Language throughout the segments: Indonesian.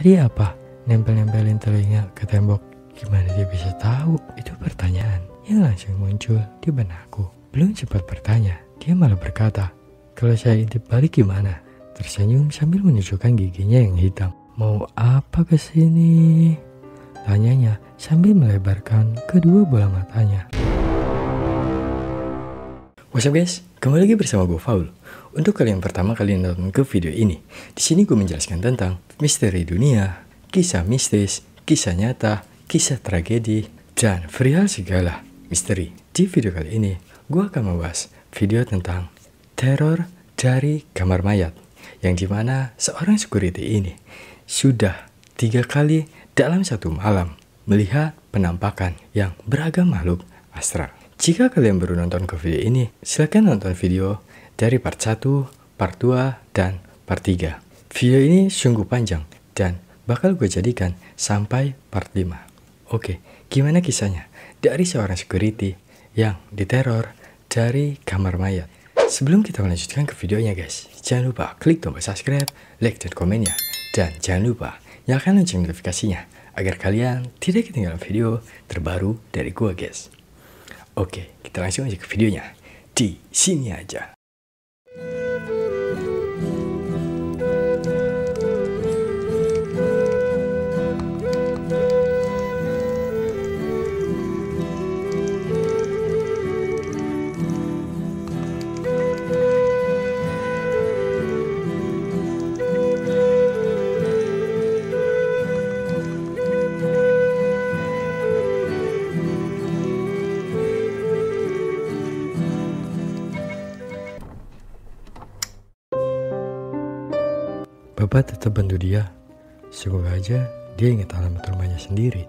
Tadi apa? Nempel-nempelin telinga ke tembok. Gimana dia bisa tahu? Itu pertanyaan yang langsung muncul di benakku. Belum sempat bertanya, dia malah berkata, "Kalau saya intip balik gimana?" Tersenyum sambil menunjukkan giginya yang hitam. "Mau apa kesini?" tanyanya sambil melebarkan kedua bola matanya. What's up guys? Kembali lagi bersama gue Faul. Untuk kalian pertama kali nonton ke video ini, di sini gue menjelaskan tentang misteri dunia, kisah mistis, kisah nyata, kisah tragedi, dan perihal segala misteri. Di video kali ini, gue akan membahas video tentang teror dari kamar mayat, yang dimana seorang security ini sudah 3 kali dalam satu malam melihat penampakan yang beragam makhluk astral. Jika kalian baru nonton ke video ini, silahkan nonton video dari part 1, part 2, dan part 3. Video ini sungguh panjang dan bakal gue jadikan sampai part 5. Oke, gimana kisahnya? Dari seorang security yang diteror dari kamar mayat. Sebelum kita melanjutkan ke videonya guys, jangan lupa klik tombol subscribe, like, dan komennya. Dan jangan lupa nyalakan lonceng notifikasinya agar kalian tidak ketinggalan video terbaru dari gue guys. Oke, kita langsung aja ke videonya. Di sini aja. Bapak tetap bantu dia. Semoga aja dia ingat alamat rumahnya sendiri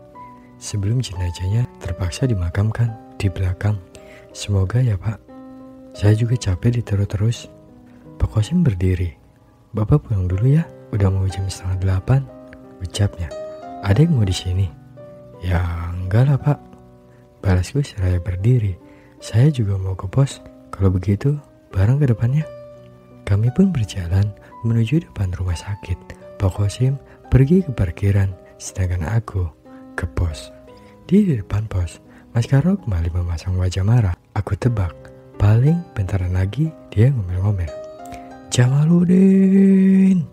sebelum jenazahnya terpaksa dimakamkan di belakang. Semoga ya Pak. Saya juga capek diteror terus. Pak Kosim berdiri. "Bapak pulang dulu ya. Udah mau jam 7:30. Ucapnya. "Ada yang mau di sini?" "Ya enggak lah Pak." Balasku seraya berdiri. "Saya juga mau ke pos. Kalau begitu bareng ke depannya." Kami pun berjalan menuju depan rumah sakit. Pak Kosim pergi ke parkiran, sedangkan aku ke pos. Di depan pos, Mas Karo kembali memasang wajah marah. Aku tebak, paling bentaran lagi dia ngomel-ngomel. "Jamaluddin!"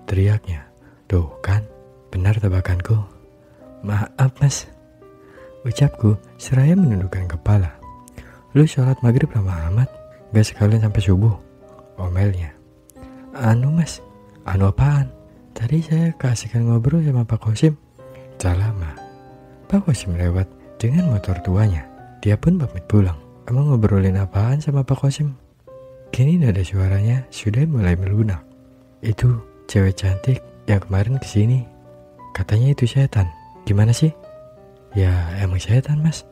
teriaknya. "Tuh kan, benar tebakanku." "Maaf Mas," ucapku seraya menundukkan kepala. "Lu sholat maghrib lama amat, gak sekalian sampai subuh?" omelnya. "Anu Mas." "Anu apaan?" "Tadi saya keasikan ngobrol sama Pak Kosim." Tak lama, Pak Kosim lewat dengan motor tuanya. Dia pun pamit pulang. "Emang ngobrolin apaan sama Pak Kosim?" Kini nada suaranya sudah mulai melunak. "Itu cewek cantik yang kemarin kesini. Katanya itu setan. Gimana sih?" "Ya emang setan Mas.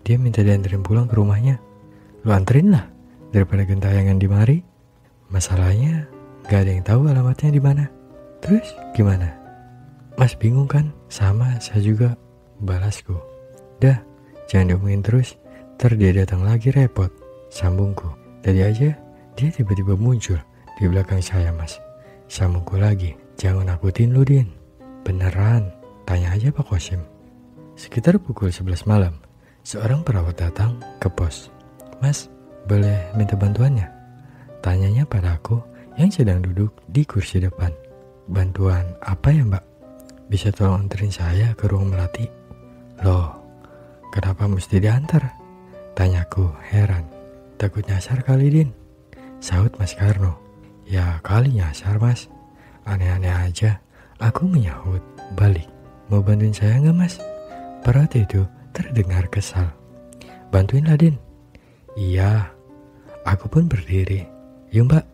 Dia minta dianterin pulang ke rumahnya." "Lu anterin lah, daripada gentayangan di mari. Masalahnya gak ada yang tahu alamatnya di mana." "Terus gimana?" "Mas bingung kan? Sama saya juga," balasku. "Dah, jangan diomongin terus, ntar dia datang lagi repot," sambungku. "Tadi aja dia tiba-tiba muncul di belakang saya Mas," sambungku lagi. "Jangan nakutin lu Din." "Beneran? Tanya aja Pak Kosim." Sekitar pukul 11 malam, seorang perawat datang ke pos. "Mas, boleh minta bantuannya?" tanyanya padaku yang sedang duduk di kursi depan. "Bantuan apa ya Mbak? Bisa tolong anterin saya ke ruang melati?" "Loh, kenapa mesti diantar?" tanyaku heran. "Takut nyasar kali Din," sahut Mas Karno. "Ya kali nyasar Mas, aneh-aneh aja." Aku menyahut balik. "Mau bantuin saya nggak Mas?" Perawat itu terdengar kesal. "Bantuin lah Din." "Iya." Aku pun berdiri. "Yuk Mbak."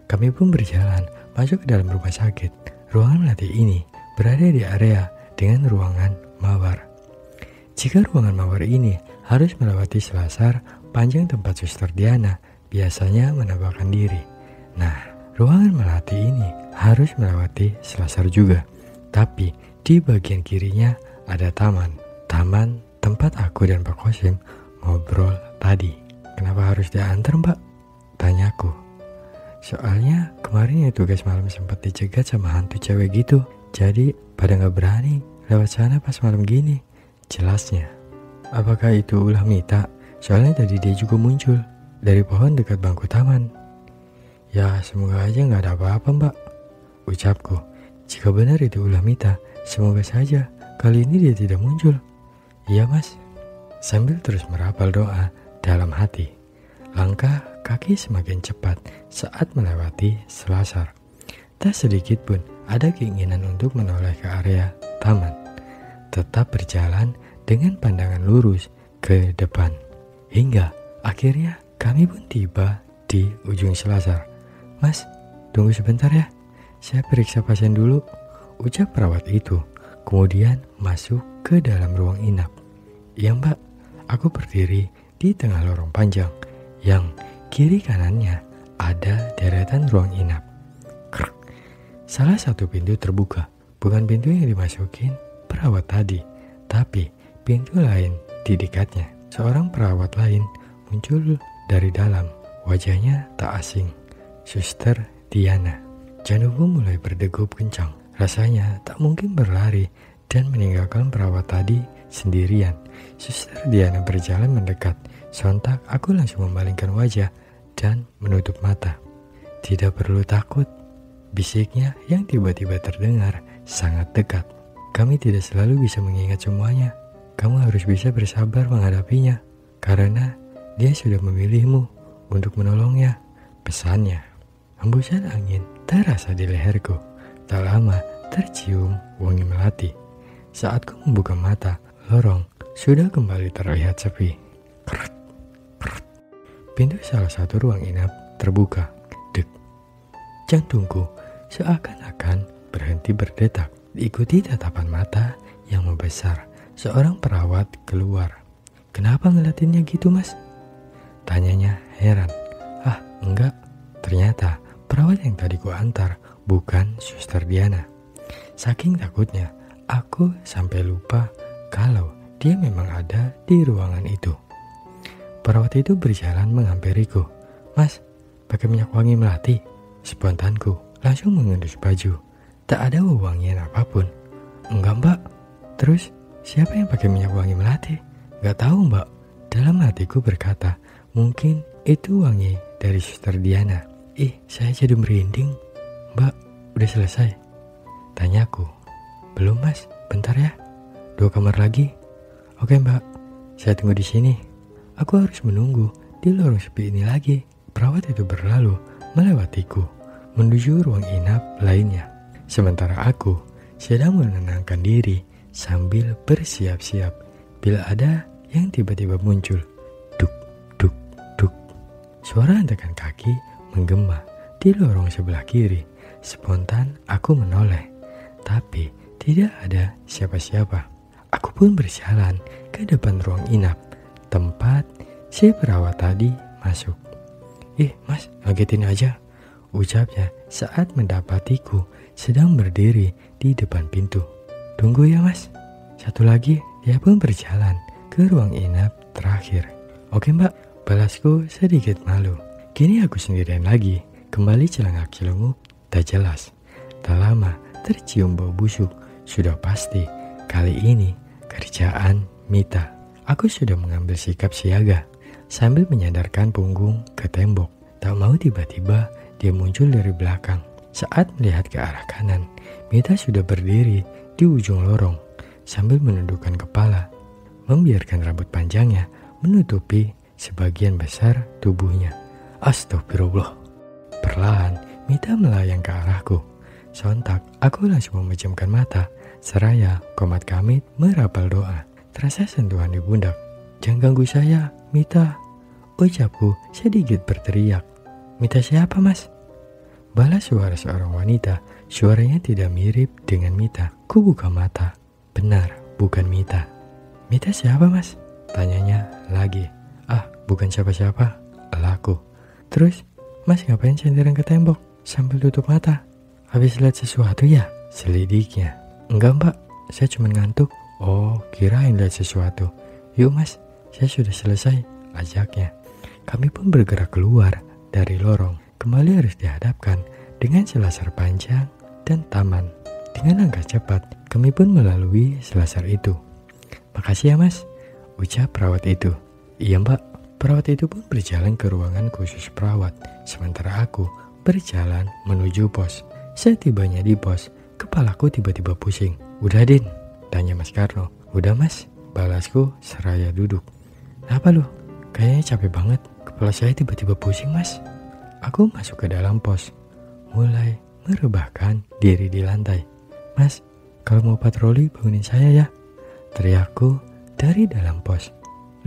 Kami pun berjalan masuk ke dalam rumah sakit. Ruangan melati ini berada di area dengan ruangan mawar. Jika ruangan mawar ini harus melewati selasar panjang tempat Suster Diana biasanya menampakkan diri. Nah, ruangan melati ini harus melewati selasar juga. Tapi di bagian kirinya ada taman. Taman tempat aku dan Pak Kosim ngobrol tadi. "Kenapa harus diantar Mbak?" tanyaku. "Soalnya kemarin ya tugas malam sempat dicegat sama hantu cewek gitu. Jadi pada gak berani lewat sana pas malam gini. Jelasnya. Apakah itu ulah Mita? Soalnya tadi dia juga muncul dari pohon dekat bangku taman. Ya semoga aja gak ada apa-apa mbak, ucapku. Jika benar itu ulah Mita, semoga saja kali ini dia tidak muncul. Iya mas, sambil terus merapal doa dalam hati. Langkah kaki semakin cepat saat melewati selasar. Tak sedikit pun ada keinginan untuk menoleh ke area taman. Tetap berjalan dengan pandangan lurus ke depan. Hingga akhirnya kami pun tiba di ujung selasar. Mas, tunggu sebentar ya. Saya periksa pasien dulu, ucap perawat itu. Kemudian masuk ke dalam ruang inap. Ya mbak, aku berdiri di tengah lorong panjang yang kiri kanannya ada deretan ruang inap. Krek. Salah satu pintu terbuka, bukan pintu yang dimasukin perawat tadi, tapi pintu lain di dekatnya. Seorang perawat lain muncul dari dalam, wajahnya tak asing. Suster Diana. Jantungku mulai berdegup kencang. Rasanya tak mungkin berlari dan meninggalkan perawat tadi sendirian. Suster Diana berjalan mendekat. Sontak aku langsung memalingkan wajah dan menutup mata. Tidak perlu takut, bisiknya yang tiba-tiba terdengar sangat dekat. Kami tidak selalu bisa mengingat semuanya. Kamu harus bisa bersabar menghadapinya, karena dia sudah memilihmu untuk menolongnya, pesannya. Hembusan angin terasa di leherku. Tak lama tercium wangi melati. Saat ku membuka mata, lorong sudah kembali terlihat sepi. Krut, krut. Pintu salah satu ruang inap terbuka. Dek. Jantungku seakan-akan berhenti berdetak. Diikuti tatapan mata yang membesar. Seorang perawat keluar. Kenapa ngeliatinnya gitu mas? Tanyanya heran. Ah enggak, ternyata perawat yang tadi ku antar bukan Suster Diana. Saking takutnya, aku sampai lupa kalau dia memang ada di ruangan itu. Perawat itu berjalan menghampiriku. Mas, pakai minyak wangi melati? Spontanku langsung mengendus baju. Tak ada wewangian apapun. Enggak mbak. Terus siapa yang pakai minyak wangi melati? Gak tahu mbak. Dalam hatiku berkata, mungkin itu wangi dari Suster Diana. Saya jadi merinding. Mbak, udah selesai? Tanyaku. Belum mas, bentar ya. 2 kamar lagi. Oke mbak, saya tunggu di sini. Aku harus menunggu di lorong sepi ini lagi. Perawat itu berlalu melewatiku menuju ruang inap lainnya. Sementara aku sedang menenangkan diri sambil bersiap-siap bila ada yang tiba-tiba muncul. Duk, duk, duk. Suara hentakan kaki menggema di lorong sebelah kiri. Spontan aku menoleh, tapi tidak ada siapa-siapa. Aku pun berjalan ke depan ruang inap, tempat si perawat tadi masuk. Mas, ngagetin aja, ucapnya saat mendapatiku sedang berdiri di depan pintu. Tunggu ya mas. Satu lagi, dia pun berjalan ke ruang inap terakhir. Oke mbak, balasku sedikit malu. Kini aku sendirian lagi, kembali celengak-celungup, tak jelas. Tak lama tercium bau busuk, sudah pasti kali ini kerjaan Mita. Aku sudah mengambil sikap siaga, sambil menyandarkan punggung ke tembok. Tak mau tiba-tiba dia muncul dari belakang. Saat melihat ke arah kanan, Mita sudah berdiri di ujung lorong, sambil menundukkan kepala, membiarkan rambut panjangnya menutupi sebagian besar tubuhnya. Astagfirullah. Perlahan, Mita melayang ke arahku. Sontak, aku langsung memejamkan mata, seraya komat kamit merapal doa. Terasa sentuhan di pundak. Jangan ganggu saya, Mita. Ucapku sedikit berteriak. Mita siapa mas? Balas suara seorang wanita. Suaranya tidak mirip dengan Mita. Ku buka mata. Benar, bukan Mita. Mita siapa mas? Tanyanya lagi. Bukan siapa-siapa, laku. Terus, mas ngapain cenderung ke tembok sambil tutup mata? Habis lihat sesuatu ya? Selidiknya. Enggak mbak, saya cuma ngantuk. Oh, kirain lihat sesuatu. Yuk mas, saya sudah selesai, ajaknya. Kami pun bergerak keluar dari lorong. Kembali harus dihadapkan dengan selasar panjang dan taman. Dengan langkah cepat, kami pun melalui selasar itu. "Makasih ya mas," ucap perawat itu. "Iya mbak." Perawat itu pun berjalan ke ruangan khusus perawat, sementara aku berjalan menuju pos. Setibanya di pos, kepalaku tiba-tiba pusing. "Udah Din?" tanya Mas Karno. "Udah mas," balasku seraya duduk. "Kenapa lu? Kayaknya capek banget. Kepala saya tiba-tiba pusing mas." Aku masuk ke dalam pos, mulai merebahkan diri di lantai. "Mas, kalau mau patroli bangunin saya ya," teriakku dari dalam pos.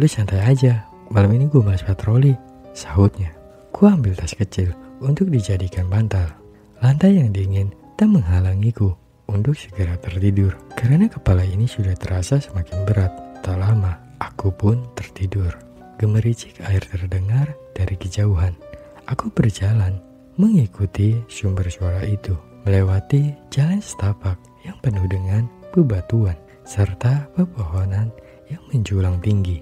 "Lu santai aja, malam ini gue malas patroli," sahutnya. Ku ambil tas kecil untuk dijadikan bantal. Lantai yang dingin tak menghalangiku untuk segera tertidur. Karena kepala ini sudah terasa semakin berat. Tak lama, aku pun tertidur. Gemericik air terdengar dari kejauhan. Aku berjalan mengikuti sumber suara itu, melewati jalan setapak yang penuh dengan bebatuan serta pepohonan yang menjulang tinggi.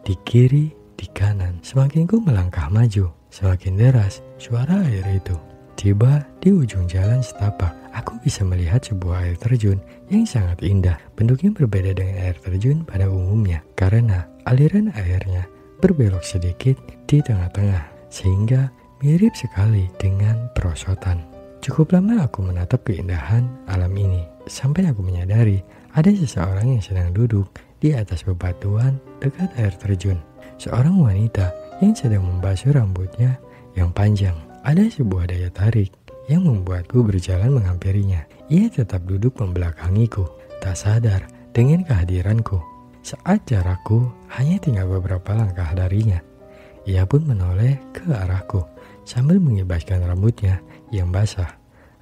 Di kiri, di kanan, semakin ku melangkah maju, semakin deras suara air itu. Tiba di ujung jalan setapak, aku bisa melihat sebuah air terjun yang sangat indah. Bentuknya berbeda dengan air terjun pada umumnya karena aliran airnya berbelok sedikit di tengah-tengah, sehingga mirip sekali dengan perosotan. Cukup lama aku menatap keindahan alam ini, sampai aku menyadari ada seseorang yang sedang duduk di atas bebatuan dekat air terjun. Seorang wanita yang sedang membasuh rambutnya yang panjang. Ada sebuah daya tarik yang membuatku berjalan menghampirinya. Ia tetap duduk membelakangiku, tak sadar dengan kehadiranku. Saat jarakku hanya tinggal beberapa langkah darinya, ia pun menoleh ke arahku sambil mengibaskan rambutnya yang basah,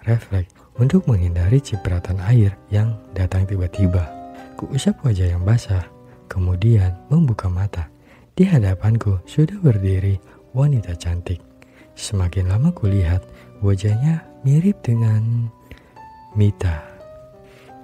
refleks untuk menghindari cipratan air yang datang tiba-tiba. Kuusap wajah yang basah, kemudian membuka mata. Di hadapanku sudah berdiri wanita cantik. Semakin lama kulihat, wajahnya mirip dengan Mita.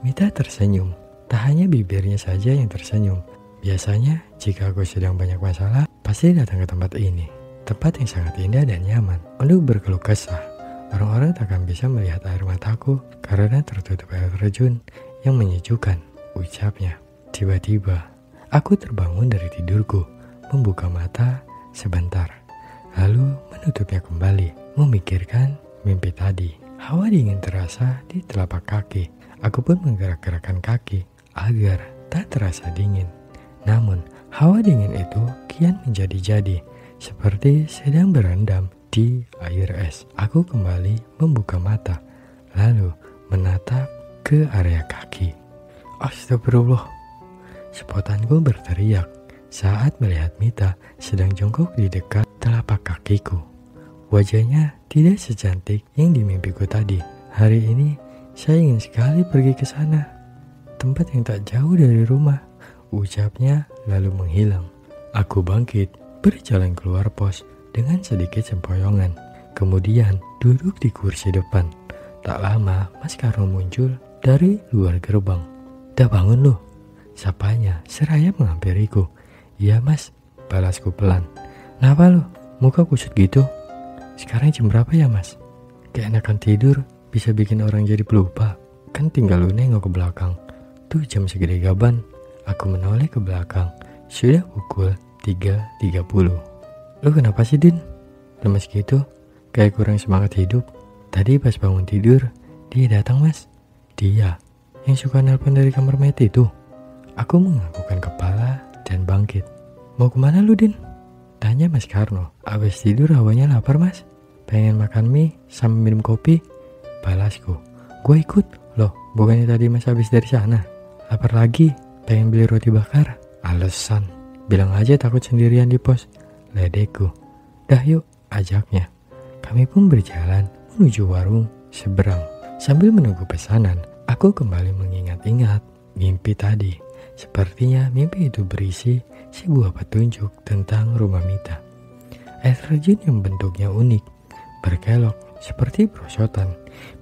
Mita tersenyum, tak hanya bibirnya saja yang tersenyum. Biasanya jika aku sedang banyak masalah, pasti datang ke tempat ini. Tempat yang sangat indah dan nyaman untuk berkeluh kesah. Orang-orang takkan bisa melihat air mataku karena tertutup air terjun yang menyejukkan, ucapnya. Tiba-tiba, aku terbangun dari tidurku, membuka mata sebentar, lalu menutupnya kembali, memikirkan mimpi tadi. Hawa dingin terasa di telapak kaki. Aku pun menggerak-gerakkan kaki agar tak terasa dingin. Namun, hawa dingin itu kian menjadi-jadi, seperti sedang berendam di air es. Aku kembali membuka mata, lalu menatap ke area kaki. Astagfirullah, sepotanku berteriak saat melihat Mita sedang jongkok di dekat telapak kakiku. Wajahnya tidak secantik yang di mimpiku tadi. Hari ini saya ingin sekali pergi ke sana, tempat yang tak jauh dari rumah, ucapnya lalu menghilang. Aku bangkit, berjalan keluar pos dengan sedikit sempoyongan, kemudian duduk di kursi depan. Tak lama Mas Karno muncul dari luar gerbang. "Dah bangun lu?" sapanya seraya menghampiriku. "Iya mas," balasku pelan. "Kenapa lu? Muka kusut gitu? Sekarang jam berapa ya mas? Keenakan tidur bisa bikin orang jadi pelupa. Kan tinggal lu nengok ke belakang. Tuh jam segede gaban." Aku menoleh ke belakang. Sudah pukul 3.30. "Lu kenapa sih Din? Lemes gitu? Kayak kurang semangat hidup." "Tadi pas bangun tidur, dia datang mas." "Dia? Yang suka nelpon dari kamar meti itu?" Aku menganggukkan kepala dan bangkit. "Mau kemana lu Din?" tanya Mas Karno. "Abis tidur hawanya lapar mas. Pengen makan mie sama minum kopi," balasku. "Gue ikut." "Loh, bukannya tadi mas habis dari sana? Lapar lagi, pengen beli roti bakar." "Alasan, bilang aja takut sendirian di pos," ledekku. "Dah yuk," ajaknya. Kami pun berjalan menuju warung seberang. Sambil menunggu pesanan, aku kembali mengingat-ingat mimpi tadi. Sepertinya mimpi itu berisi sebuah petunjuk tentang rumah Mita. Air terjun yang bentuknya unik, berkelok seperti perosotan.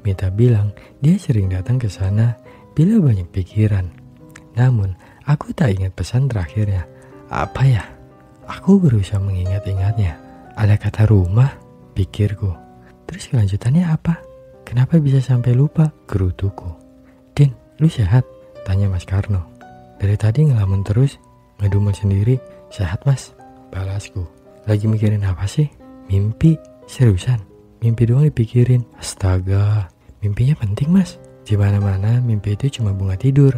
Mita bilang dia sering datang ke sana bila banyak pikiran. Namun, aku tak ingat pesan terakhirnya. Apa ya? Aku berusaha mengingat-ingatnya. Ada kata rumah, pikirku. Terus kelanjutannya apa? Kenapa bisa sampai lupa? Gerutuku. Lu sehat? Tanya Mas Karno. Dari tadi ngelamun terus, ngedumel sendiri. Sehat mas, balasku. Lagi mikirin apa sih? Mimpi, seriusan. Mimpi doang dipikirin. Astaga, mimpinya penting mas. Di mana-mana mimpi itu cuma bunga tidur.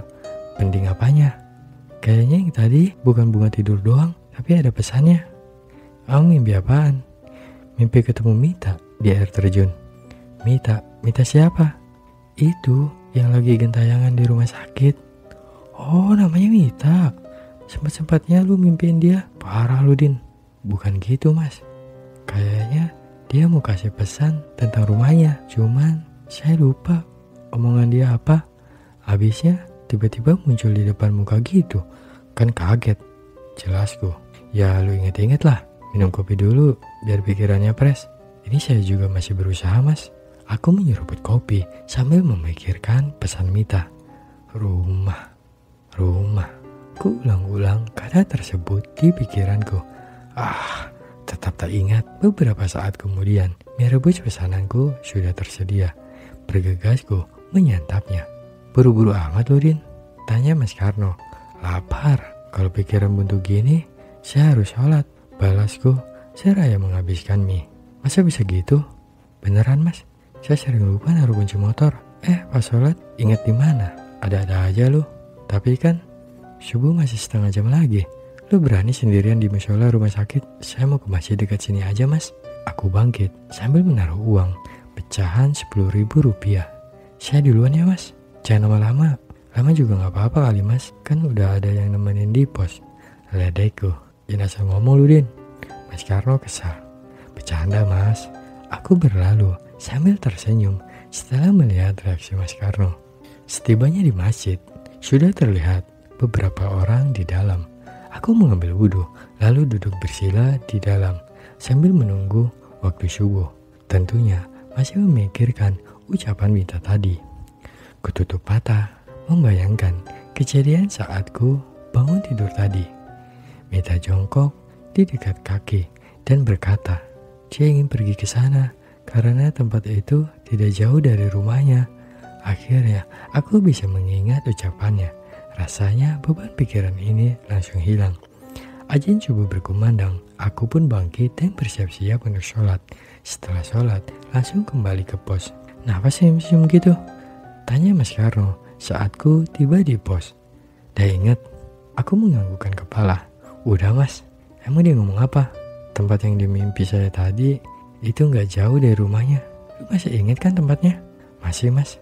Penting apanya? Kayaknya yang tadi bukan bunga tidur doang, tapi ada pesannya. Kamu mimpi apaan? Mimpi ketemu Mita di air terjun. Mita siapa? Itu yang lagi gentayangan di rumah sakit. Oh, namanya Mita. Sempat-sempatnya lu mimpiin dia. Parah lu, Din. Bukan gitu mas. Kayaknya dia mau kasih pesan tentang rumahnya. Cuman saya lupa omongan dia apa. Habisnya tiba-tiba muncul di depan muka gitu. Kan kaget. Jelasku. Ya lu inget-inget lah. Minum kopi dulu biar pikirannya fresh. Ini saya juga masih berusaha mas. Aku menyeruput kopi sambil memikirkan pesan Mita. Rumah. Ku ulang-ulang kata tersebut di pikiranku. Tetap tak ingat. Beberapa saat kemudian mie rebus pesananku sudah tersedia. Bergegasku menyantapnya. Buru-buru amat lu, Din? Tanya Mas Karno. Lapar. Kalau pikiran buntu gini, saya harus sholat. Balasku seraya menghabiskan mie. Masa bisa gitu? Beneran mas? Saya sering lupa naruh kunci motor. Pas sholat ingat di mana? Ada-ada aja lu. Tapi kan subuh masih setengah jam lagi. Lu berani sendirian di mushola rumah sakit? Saya mau ke masjid dekat sini aja mas. Aku bangkit sambil menaruh uang pecahan 10.000 rupiah. Saya duluan ya mas. Jangan lama-lama. Lama juga gak apa-apa kali mas. Kan udah ada yang nemenin di pos. Ledekku. Jangan asal ngomong lu, Din. Mas Karno kesal. Bercanda mas. Aku berlalu sambil tersenyum setelah melihat reaksi Mas Karno. Setibanya di masjid, sudah terlihat beberapa orang di dalam. Aku mengambil wudhu, lalu duduk bersila di dalam sambil menunggu waktu subuh. Tentunya masih memikirkan ucapan Mita tadi. Kututup mata, membayangkan kejadian saat ku bangun tidur tadi. Mita jongkok di dekat kaki dan berkata, dia ingin pergi ke sana karena tempat itu tidak jauh dari rumahnya. Akhirnya aku bisa mengingat ucapannya. Rasanya beban pikiran ini langsung hilang. Azan subuh berkumandang, aku pun bangkit dan bersiap-siap untuk sholat. Setelah sholat, langsung kembali ke pos. Kenapa sih senyum gitu? Tanya Mas Karno saat ku tiba di pos. Dah ingat, aku menganggukkan kepala. Udah mas, emang dia ngomong apa? Tempat yang di mimpi saya tadi itu gak jauh dari rumahnya. Lu masih ingat kan tempatnya? Masih mas.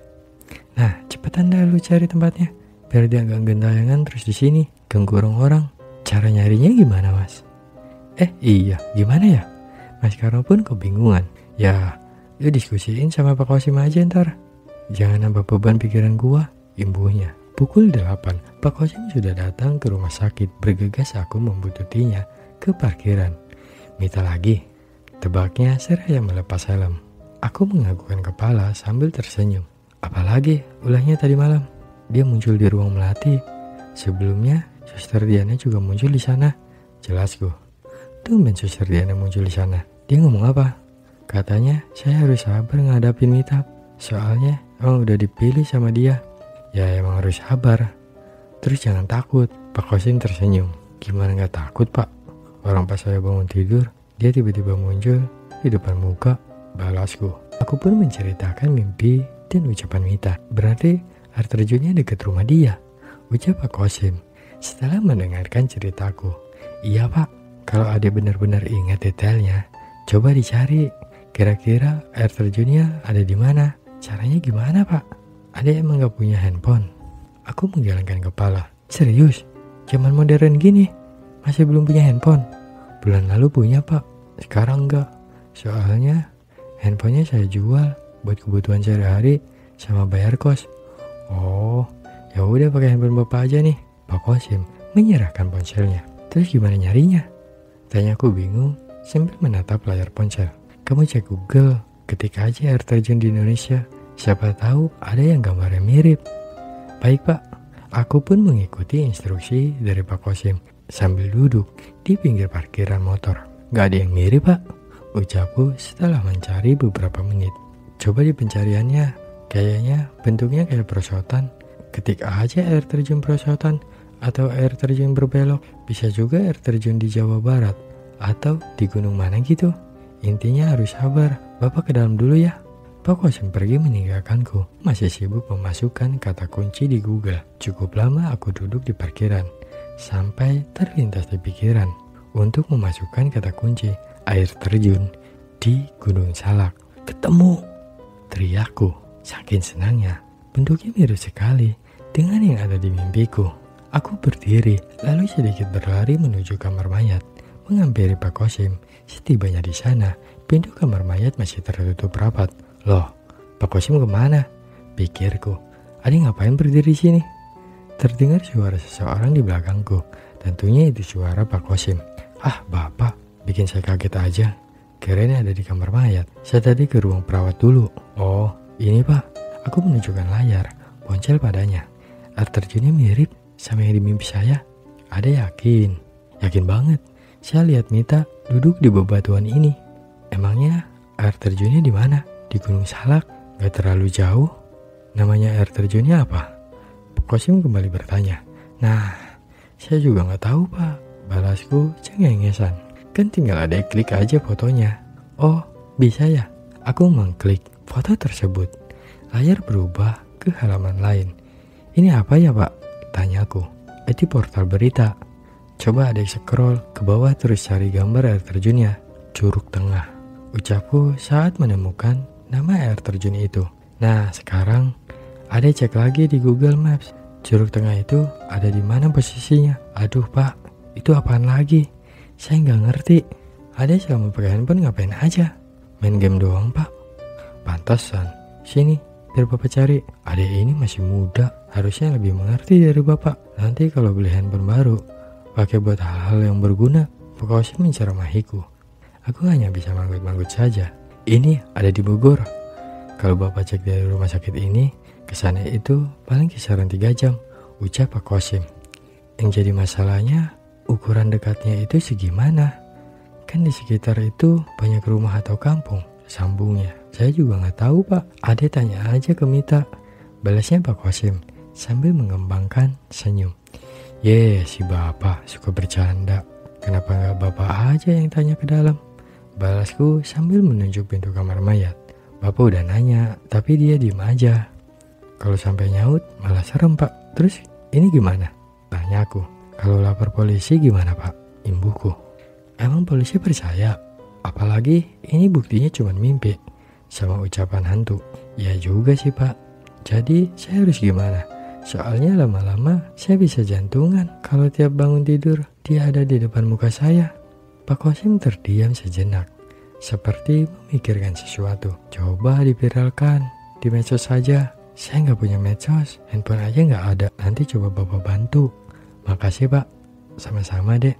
Nah cepetan dah lu cari tempatnya biar dia gak gentayangan terus di sini ganggu orang. Cara nyarinya gimana mas? Iya gimana ya? Mas Karno pun kebingungan. Ya lu diskusiin sama Pak Kosim aja ntar. Jangan nambah beban pikiran gua, imbuhnya. Pukul 8, Pak Kosim sudah datang ke rumah sakit. Bergegas aku membuntutinya ke parkiran. Mita lagi. Tebaknya seraya melepas helm. Aku menganggukkan kepala sambil tersenyum. Apalagi ulahnya tadi malam. Dia muncul di ruang melati. Sebelumnya, Suster Diana juga muncul di sana. Jelasku. Tumben Suster Diana muncul di sana. Dia ngomong apa? Katanya saya harus sabar ngadapin Mita. Soalnya emang udah dipilih sama dia. Ya emang harus sabar. Terus jangan takut. Pak Kosim tersenyum. Gimana gak takut pak? Orang pas saya bangun tidur, dia tiba-tiba muncul di depan muka. Balasku. Aku pun menceritakan mimpi dan ucapan Mita. Berarti air terjunnya dekat rumah dia, ucap Pak Kosim setelah mendengarkan ceritaku. Iya pak, kalau ada benar-benar ingat detailnya, coba dicari. Kira-kira air terjunnya ada di mana? Caranya gimana pak? Ada emang gak punya handphone? Aku menggelengkan kepala. Serius? Zaman modern gini masih belum punya handphone? Bulan lalu punya pak, sekarang enggak. Soalnya handphonenya saya jual buat kebutuhan sehari-hari sama bayar kos. Oh, ya udah pakai handphone bapak aja nih. Pak Kosim menyerahkan ponselnya. Terus gimana nyarinya? Tanyaku bingung sambil menatap layar ponsel. Kamu cek Google, ketik aja air terjun di Indonesia. Siapa tahu ada yang gambarnya mirip. Baik pak, aku pun mengikuti instruksi dari Pak Kosim sambil duduk di pinggir parkiran motor. Gak ada yang mirip pak, ucapku setelah mencari beberapa menit. Coba di pencariannya, kayaknya bentuknya kayak perosotan. Ketik aja air terjun perosotan atau air terjun berbelok. Bisa juga air terjun di Jawa Barat atau di gunung mana gitu. Intinya harus sabar. Bapak ke dalam dulu ya. Pak Kosim pergi meninggalkanku. Masih sibuk memasukkan kata kunci di Google. Cukup lama aku duduk di parkiran sampai terlintas di pikiran untuk memasukkan kata kunci air terjun di Gunung Salak. Ketemu, teriakku. Saking senangnya, bentuknya mirip sekali dengan yang ada di mimpiku. Aku berdiri, lalu sedikit berlari menuju kamar mayat, menghampiri Pak Kosim. Setibanya di sana, pintu kamar mayat masih tertutup rapat. Loh, Pak Kosim kemana? Pikirku. Adi ngapain berdiri sini? Terdengar suara seseorang di belakangku. Tentunya itu suara Pak Kosim. Ah, Bapak, bikin saya kaget aja. Kirain ada di kamar mayat. Saya tadi ke ruang perawat dulu. Oh, ini Pak. Aku menunjukkan layar, ponsel padanya. Air terjunnya mirip sama yang di mimpi saya. Ada yakin? Yakin banget. Saya lihat Mita duduk di bebatuan ini. Emangnya air terjunnya di mana? Di Gunung Salak? Gak terlalu jauh. Namanya air terjunnya apa? Pak Kosim kembali bertanya. Nah, saya juga gak tahu Pak. Balasku cengengesan. Kan tinggal ada klik aja fotonya. Oh, bisa ya? Aku mengklik foto tersebut. Layar berubah ke halaman lain. Ini apa ya Pak? Tanyaku. Itu portal berita. Coba adek scroll ke bawah terus cari gambar air terjunnya. Curug Tengah. Ucapku saat menemukan nama air terjun itu. Nah, sekarang adek cek lagi di Google Maps. Curug Tengah itu ada di mana posisinya? Aduh Pak, itu apaan lagi? Saya nggak ngerti. Adek selama pakai handphone ngapain aja? Main game doang Pak. Pantasan. Sini, biar Bapak cari. Adek ini masih muda, harusnya lebih mengerti dari Bapak. Nanti kalau beli handphone baru, pakai buat hal-hal yang berguna. Pak Kosim menceramahiku. Aku hanya bisa manggut-manggut saja. Ini ada di Bogor. Kalau Bapak cek dari rumah sakit ini, kesana itu paling kisaran 3 jam, ucap Pak Kosim. Yang jadi masalahnya, ukuran dekatnya itu segimana? Kan di sekitar itu banyak rumah atau kampung, sambungnya. Saya juga nggak tahu Pak, Ade tanya aja ke Mita. Balasnya Pak Kosim sambil mengembangkan senyum. Si Bapak suka bercanda. Kenapa nggak Bapak aja yang tanya ke dalam? Balasku sambil menunjuk pintu kamar mayat. Bapak udah nanya, tapi dia diem aja. Kalau sampai nyaut malah serem Pak. Terus ini gimana? Tanyaku. Kalau lapor polisi gimana Pak? Imbuku. Emang polisi percaya? Apalagi ini buktinya cuma mimpi sama ucapan hantu. Ya juga sih Pak. Jadi saya harus gimana? Soalnya lama-lama saya bisa jantungan kalau tiap bangun tidur dia ada di depan muka saya. Pak Kosim terdiam sejenak, seperti memikirkan sesuatu. Coba diviralkan di medsos saja. Saya nggak punya medsos, handphone aja nggak ada. Nanti coba Bapak bantu. Makasih Pak. Sama-sama Dek.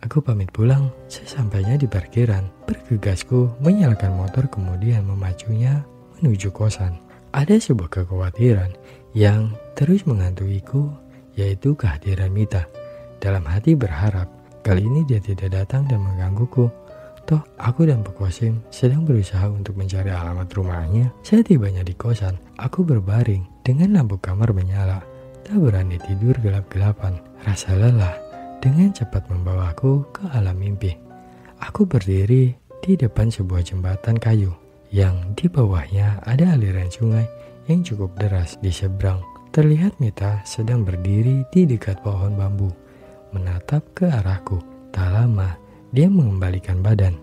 Aku pamit pulang. Sesampainya di parkiran, bergegasku menyalakan motor kemudian memacunya menuju kosan. Ada sebuah kekhawatiran yang terus menghantuiku, yaitu kehadiran Mita. Dalam hati berharap kali ini dia tidak datang dan menggangguku. Toh aku dan Pak Kosim sedang berusaha untuk mencari alamat rumahnya. Saya tibanya di kosan, aku berbaring dengan lampu kamar menyala. Tak berani tidur gelap-gelapan. Rasa lelah dengan cepat membawaku ke alam mimpi. Aku berdiri di depan sebuah jembatan kayu yang di bawahnya ada aliran sungai yang cukup deras. Di seberang terlihat Mita sedang berdiri di dekat pohon bambu, menatap ke arahku. Tak lama dia mengembalikan badan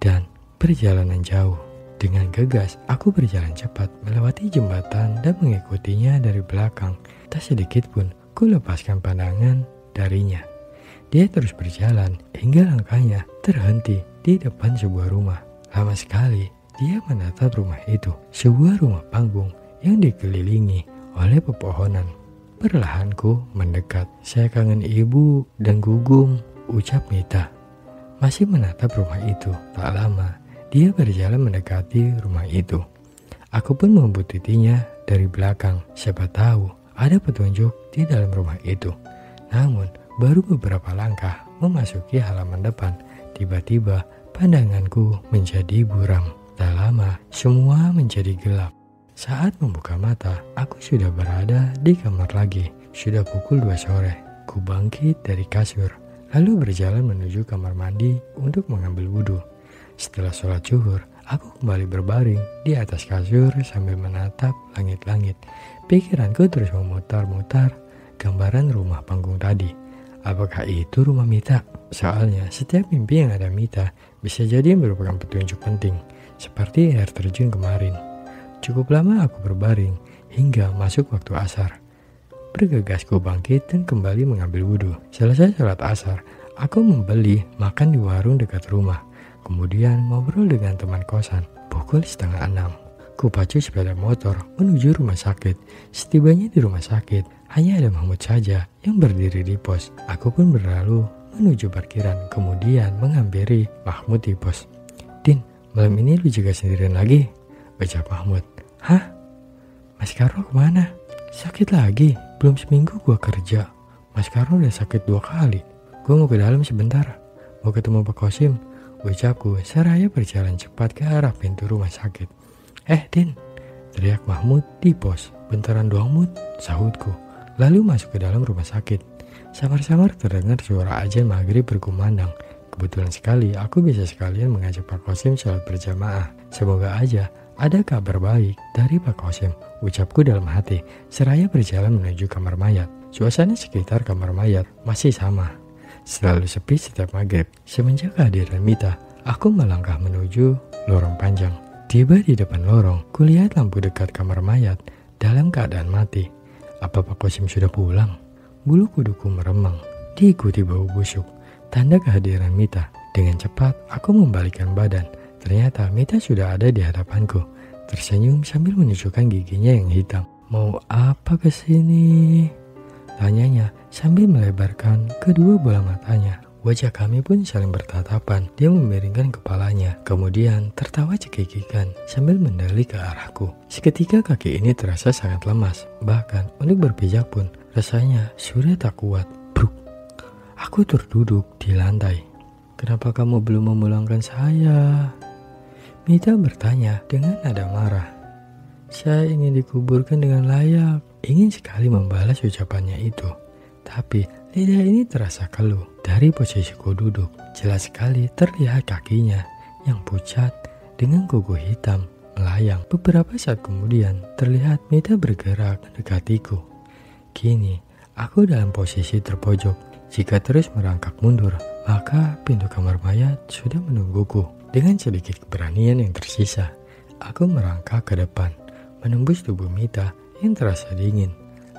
dan perjalanan jauh. Dengan gegas aku berjalan cepat melewati jembatan dan mengikutinya dari belakang. Tak sedikit pun ku lepaskan pandangan darinya. Dia terus berjalan hingga langkahnya terhenti di depan sebuah rumah. Lama sekali dia menatap rumah itu, sebuah rumah panggung yang dikelilingi oleh pepohonan. Perlahanku mendekat. Saya kangen ibu dan gugum, ucap Mita. Masih menatap rumah itu. Tak lama dia berjalan mendekati rumah itu. Aku pun membutitinya dari belakang. Siapa tahu ada petunjuk di dalam rumah itu. Namun baru beberapa langkah memasuki halaman depan, tiba-tiba pandanganku menjadi buram. Tak lama semua menjadi gelap. Saat membuka mata, aku sudah berada di kamar lagi. Sudah pukul 2 sore. Ku bangkit dari kasur, lalu berjalan menuju kamar mandi untuk mengambil wudhu. Setelah sholat zuhur, aku kembali berbaring di atas kasur sambil menatap langit-langit. Pikiranku terus memutar-mutar gambaran rumah panggung tadi. Apakah itu rumah Mita? Soalnya setiap mimpi yang ada Mita bisa jadi merupakan petunjuk penting, seperti air terjun kemarin. Cukup lama aku berbaring hingga masuk waktu asar. Bergegas ku bangkit dan kembali mengambil wudhu. Selesai sholat asar, aku membeli makan di warung dekat rumah. Kemudian ngobrol dengan teman kosan. Pukul 5:30. Ku pacu sepeda motor menuju rumah sakit. Setibanya di rumah sakit, hanya ada Mahmud saja yang berdiri di pos. Aku pun berlalu menuju parkiran, kemudian menghampiri Mahmud di pos. "Din, malam ini lu jaga sendirian lagi?" ucap Mahmud. "Hah? Mas Karno kemana?" "Sakit lagi? Belum seminggu gua kerja. Mas Karno udah sakit 2 kali. Gua mau ke dalam sebentar. Mau ketemu Pak Kosim," ucapku seraya berjalan cepat ke arah pintu rumah sakit. Din," teriak Mahmud di pos. "Bentaran doang, Mud," sahutku. Lalu masuk ke dalam rumah sakit. Samar-samar terdengar suara azan maghrib berkumandang. Kebetulan sekali aku bisa sekalian mengajak Pak Kosim sholat berjamaah. Semoga aja ada kabar baik dari Pak Kosim, ucapku dalam hati, seraya berjalan menuju kamar mayat. Suasana sekitar kamar mayat masih sama, selalu sepi setiap maghrib. Semenjak kehadiran Mita, aku melangkah menuju lorong panjang. Tiba di depan lorong, kulihat lampu dekat kamar mayat dalam keadaan mati. Apa Pak Kosim sudah pulang? Bulu kuduku meremang, diikuti bau busuk, tanda kehadiran Mita. Dengan cepat, aku membalikkan badan. Ternyata Mita sudah ada di hadapanku, tersenyum sambil menunjukkan giginya yang hitam. "Mau apa kesini?" tanyanya sambil melebarkan kedua bola matanya. Wajah kami pun saling bertatapan. Dia memiringkan kepalanya, kemudian tertawa cekikikan sambil mendelik ke arahku. Seketika kaki ini terasa sangat lemas, bahkan untuk berpijak pun rasanya sudah tak kuat. Bruk. Aku terduduk di lantai. "Kenapa kamu belum memulangkan saya?" Mita bertanya dengan nada marah. "Saya ingin dikuburkan dengan layak." Ingin sekali membalas ucapannya itu, tapi lidah ini terasa keluh. Dari posisiku duduk, jelas sekali terlihat kakinya yang pucat dengan kuku hitam melayang. Beberapa saat kemudian terlihat Mita bergerak mendekatiku. Kini aku dalam posisi terpojok. Jika terus merangkak mundur, maka pintu kamar mayat sudah menungguku. Dengan sedikit keberanian yang tersisa, aku merangkak ke depan, menembus tubuh Mita yang terasa dingin.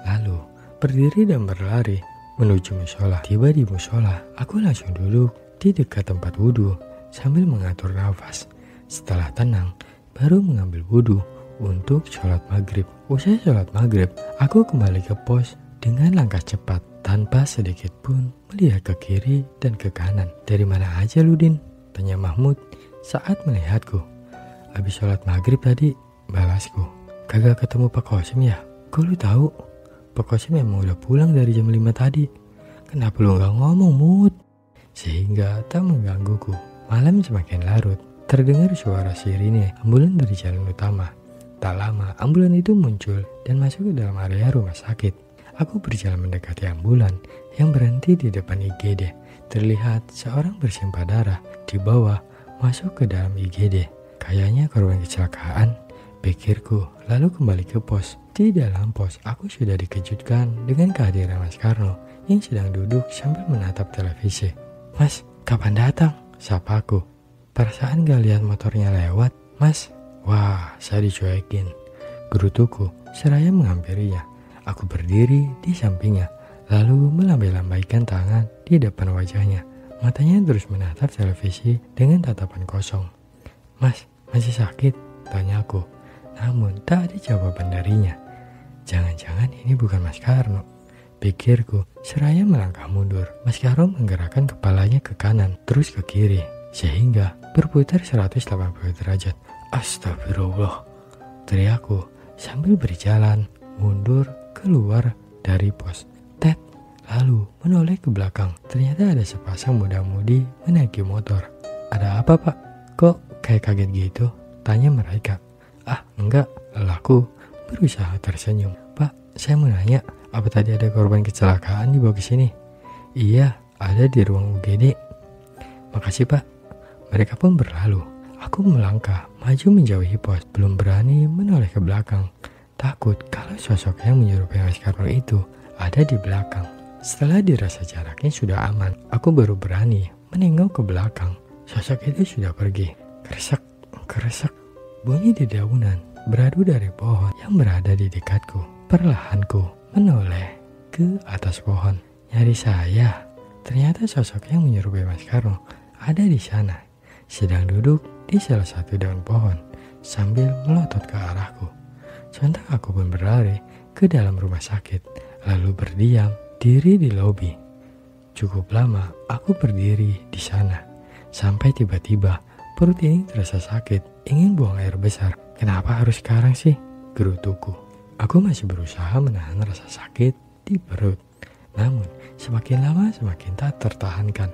Lalu berdiri dan berlari menuju musola. Tiba di musola, aku langsung duduk di dekat tempat wudhu sambil mengatur nafas. Setelah tenang, baru mengambil wudhu untuk sholat maghrib. Usai sholat maghrib, aku kembali ke pos dengan langkah cepat tanpa sedikit pun melihat ke kiri dan ke kanan. "Dari mana aja lu, Din?" tanya Mahmud saat melihatku. "Habis sholat maghrib tadi," balasku. "Kagak ketemu Pak Kosim ya? Kok lu tahu? Pak Kosim emang udah pulang dari jam 5 tadi. Kenapa lu gak ngomong, Mud?" Sehingga tak menggangguku. Malam semakin larut. Terdengar suara sirine ambulan dari jalan utama. Tak lama, ambulan itu muncul dan masuk ke dalam area rumah sakit. Aku berjalan mendekati ambulan yang berhenti di depan IGD. Terlihat seorang bersimpah darah di bawah masuk ke dalam IGD. Kayaknya korban kecelakaan, pikirku, lalu kembali ke pos. Di dalam pos, aku sudah dikejutkan dengan kehadiran Mas Karno yang sedang duduk sambil menatap televisi. "Mas, kapan datang?" sapaku. "Perasaan gak lihat motornya lewat, Mas?" Wah, saya dicuekin. Gerutuku seraya menghampirinya. Aku berdiri di sampingnya, lalu melambai-lambaikan tangan di depan wajahnya. Matanya terus menatap televisi dengan tatapan kosong. "Mas, masih sakit?" tanyaku. Namun tak ada jawaban darinya. Jangan-jangan ini bukan Mas Karno, pikirku seraya melangkah mundur. Mas Karno menggerakkan kepalanya ke kanan terus ke kiri sehingga berputar 180 derajat. "Astagfirullah," teriakku sambil berjalan mundur keluar dari pos. Tet, lalu menoleh ke belakang. Ternyata ada sepasang muda-mudi menaiki motor. "Ada apa, Pak? Kok kayak kaget gitu?" tanya mereka. Ah, enggak, lelaku berusaha tersenyum. Pak, saya mau nanya, apa tadi ada korban kecelakaan dibawa ke sini? Iya, ada di ruang UGD. Makasih pak. Mereka pun berlalu. Aku melangkah, maju menjauhi pos, belum berani menoleh ke belakang. Takut kalau sosok yang menyerupai Mas Karno itu ada di belakang. Setelah dirasa jaraknya sudah aman, aku baru berani menengok ke belakang. Sosok itu sudah pergi. Keresek, keresek. Bunyi dedaunan beradu dari pohon yang berada di dekatku. Perlahanku menoleh ke atas pohon. Nyari saya. Ternyata sosok yang menyerupai Mas Karno ada di sana, sedang duduk di salah satu daun pohon sambil melotot ke arahku. Sontak aku pun berlari ke dalam rumah sakit, lalu berdiam diri di lobi. Cukup lama aku berdiri di sana, sampai tiba-tiba perut ini terasa sakit, ingin buang air besar. Kenapa harus sekarang sih? Gerutuku. Aku masih berusaha menahan rasa sakit di perut. Namun semakin lama semakin tak tertahankan.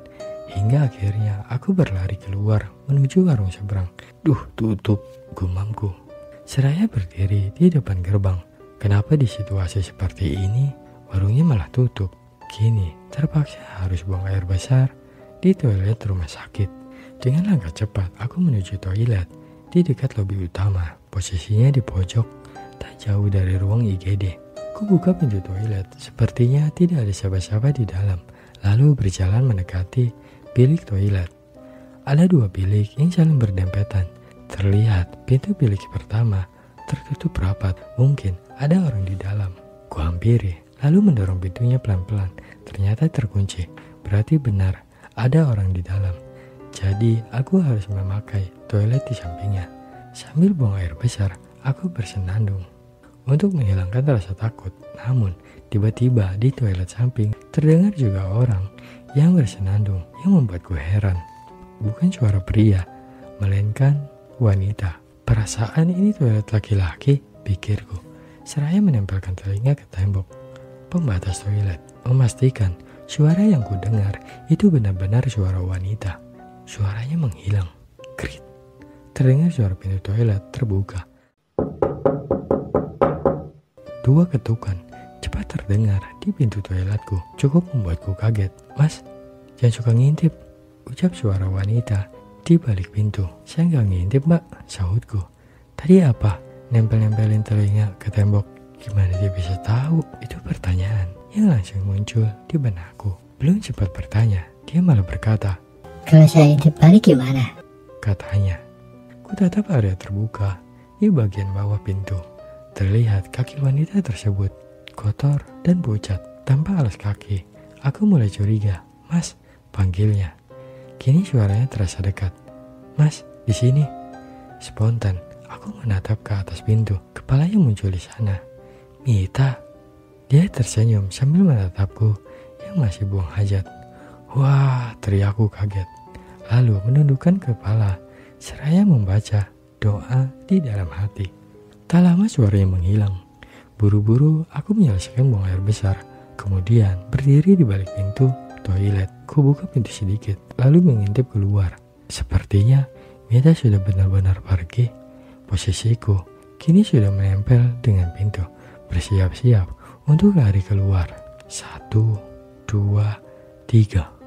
Hingga akhirnya aku berlari keluar menuju warung seberang. Duh, tutup, gumamku. Seraya berdiri di depan gerbang. Kenapa di situasi seperti ini warungnya malah tutup? Kini terpaksa harus buang air besar di toilet rumah sakit. Dengan langkah cepat aku menuju toilet di dekat lobi utama. Posisinya di pojok, tak jauh dari ruang IGD. Ku buka pintu toilet, sepertinya tidak ada siapa-siapa di dalam. Lalu berjalan mendekati bilik toilet. Ada dua bilik yang saling berdempetan. Terlihat pintu bilik pertama tertutup rapat. Mungkin ada orang di dalam. Ku hampiri, lalu mendorong pintunya pelan-pelan. Ternyata terkunci. Berarti benar ada orang di dalam. Jadi aku harus memakai toilet di sampingnya. Sambil buang air besar, aku bersenandung untuk menghilangkan rasa takut. Namun tiba-tiba di toilet samping terdengar juga orang yang bersenandung, yang membuatku heran. Bukan suara pria, melainkan wanita. Perasaan ini toilet laki-laki, pikirku, seraya menempelkan telinga ke tembok pembatas toilet, memastikan suara yang ku dengar itu benar-benar suara wanita. Suaranya menghilang. Krit. Terdengar suara pintu toilet terbuka. Dua ketukan cepat terdengar di pintu toiletku, cukup membuatku kaget. Mas, jangan suka ngintip, ucap suara wanita di balik pintu. Saya nggak ngintip mbak, sahutku. Tadi apa? Nempel-nempelin telinga ke tembok. Gimana dia bisa tahu? Itu pertanyaan yang langsung muncul di benakku. Belum sempat bertanya, dia malah berkata, kalau saya intip balik gimana? Katanya. Ku tatap area terbuka di bagian bawah pintu. Terlihat kaki wanita tersebut kotor dan pucat tanpa alas kaki. Aku mulai curiga. Mas, panggilnya. Kini suaranya terasa dekat. Mas, di sini. Spontan, aku menatap ke atas pintu. Kepalanya muncul di sana. Mita. Dia tersenyum sambil menatapku yang masih buang hajat. Wah, teriakku kaget. Lalu menundukkan kepala seraya membaca doa di dalam hati. Tak lama suaranya menghilang. Buru-buru aku menyelesaikan buang air besar. Kemudian berdiri di balik pintu toilet. Ku buka pintu sedikit, lalu mengintip keluar. Sepertinya Mita sudah benar-benar pergi. Posisiku kini sudah menempel dengan pintu. Bersiap-siap untuk lari keluar. 1, 2, 3.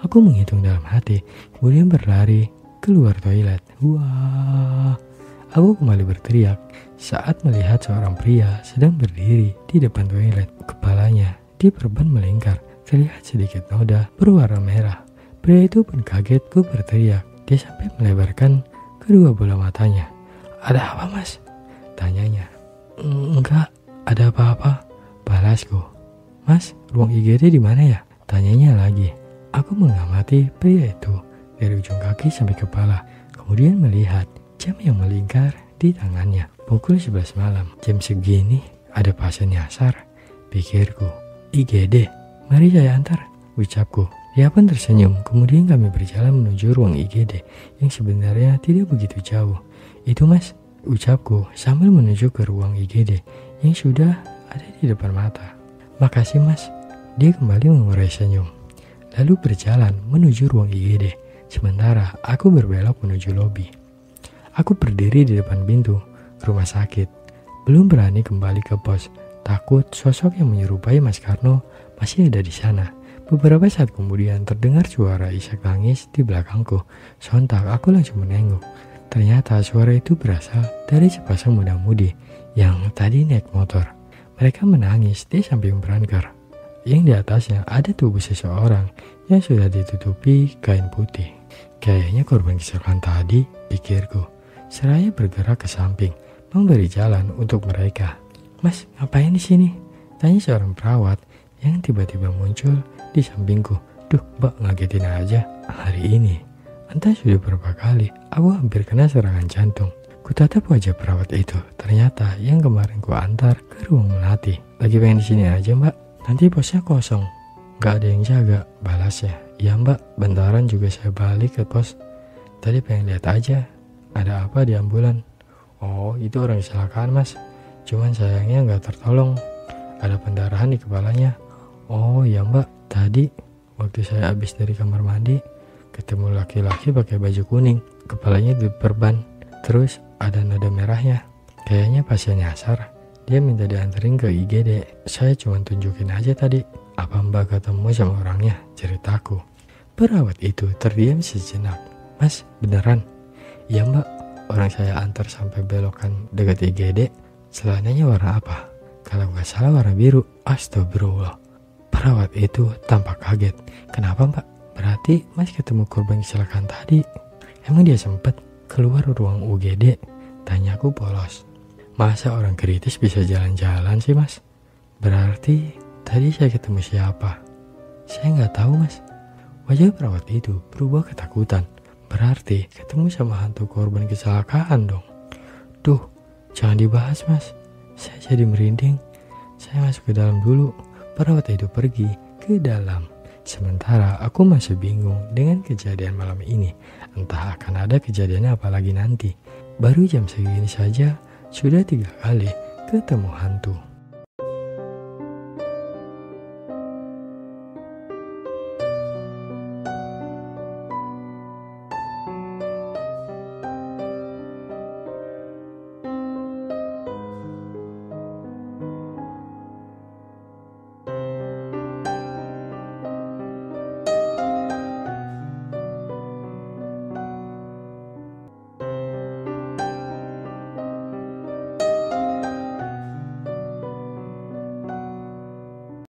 Aku menghitung dalam hati, kemudian berlari keluar toilet. Wah! Aku kembali berteriak saat melihat seorang pria sedang berdiri di depan toilet. Kepalanya diperban melingkar, terlihat sedikit noda berwarna merah. Pria itu pun kaget ku berteriak. Dia sampai melebarkan kedua bola matanya. Ada apa mas? Tanyanya. Enggak, ada apa-apa, balasku. Mas, ruang IGD di mana ya? Tanyanya lagi. Aku mengamati pria itu dari ujung kaki sampai kepala, kemudian melihat jam yang melingkar di tangannya. Pukul 11 malam. Jam segini ada pasien nyasar, pikirku. IGD, mari saya antar, ucapku. Dia pun tersenyum. Kemudian kami berjalan menuju ruang IGD yang sebenarnya tidak begitu jauh. Itu mas, ucapku sambil menuju ke ruang IGD yang sudah ada di depan mata. Makasih mas. Dia kembali mengurai senyum, lalu berjalan menuju ruang IGD. Sementara aku berbelok menuju lobi. Aku berdiri di depan pintu, ke rumah sakit. Belum berani kembali ke pos, takut sosok yang menyerupai Mas Karno masih ada di sana. Beberapa saat kemudian terdengar suara isak tangis di belakangku. Sontak aku langsung menengok. Ternyata suara itu berasal dari sepasang muda-mudi yang tadi naik motor. Mereka menangis di samping berangkar, yang di atasnya ada tubuh seseorang yang sudah ditutupi kain putih. Kayaknya korban kecelakaan tadi, pikirku. Seraya bergerak ke samping, memberi jalan untuk mereka. "Mas, ngapain di sini?" tanya seorang perawat yang tiba-tiba muncul di sampingku. "Duh, Mbak, ngagetin aja. Hari ini, entah sudah berapa kali, aku hampir kena serangan jantung." Kutatap wajah perawat itu. Ternyata yang kemarin ku antar ke ruang melati. "Lagi pengen di sini aja, Mbak. Nanti posnya kosong. Gak ada yang jaga," balasnya. "Ya, Mbak, bentaran juga saya balik ke pos. Tadi pengen lihat aja, ada apa di ambulan." "Oh, itu orang kecelakaan, Mas. Cuman sayangnya gak tertolong. Ada pendarahan di kepalanya." "Oh ya, Mbak, tadi waktu saya habis dari kamar mandi, ketemu laki-laki pakai baju kuning, kepalanya diperban, terus ada noda merahnya. Kayaknya pasien nyasar. Dia minta dianterin ke IGD. Saya cuma tunjukin aja tadi. Apa Mbak ketemu sama orangnya?" ceritaku. Perawat itu terdiam sejenak. "Mas, beneran?" "Ya, Mbak, orang saya antar sampai belokan dekat IGD. Celananya warna apa? Kalau nggak salah warna biru." Astagfirullah. Perawat itu tampak kaget. "Kenapa, Mbak? Berarti Mas ketemu korban kecelakaan tadi? Emang dia sempat keluar ruang UGD?" tanyaku polos. "Masa orang kritis bisa jalan-jalan sih, Mas? Berarti tadi saya ketemu siapa?" "Saya nggak tahu, Mas." Wajah perawat itu berubah ketakutan. "Berarti ketemu sama hantu korban kecelakaan dong." "Duh, jangan dibahas, Mas. Saya jadi merinding. Saya masuk ke dalam dulu." Perawat itu pergi ke dalam. Sementara aku masih bingung dengan kejadian malam ini. Entah akan ada kejadian apa lagi nanti. Baru jam segini saja sudah 3 kali ketemu hantu.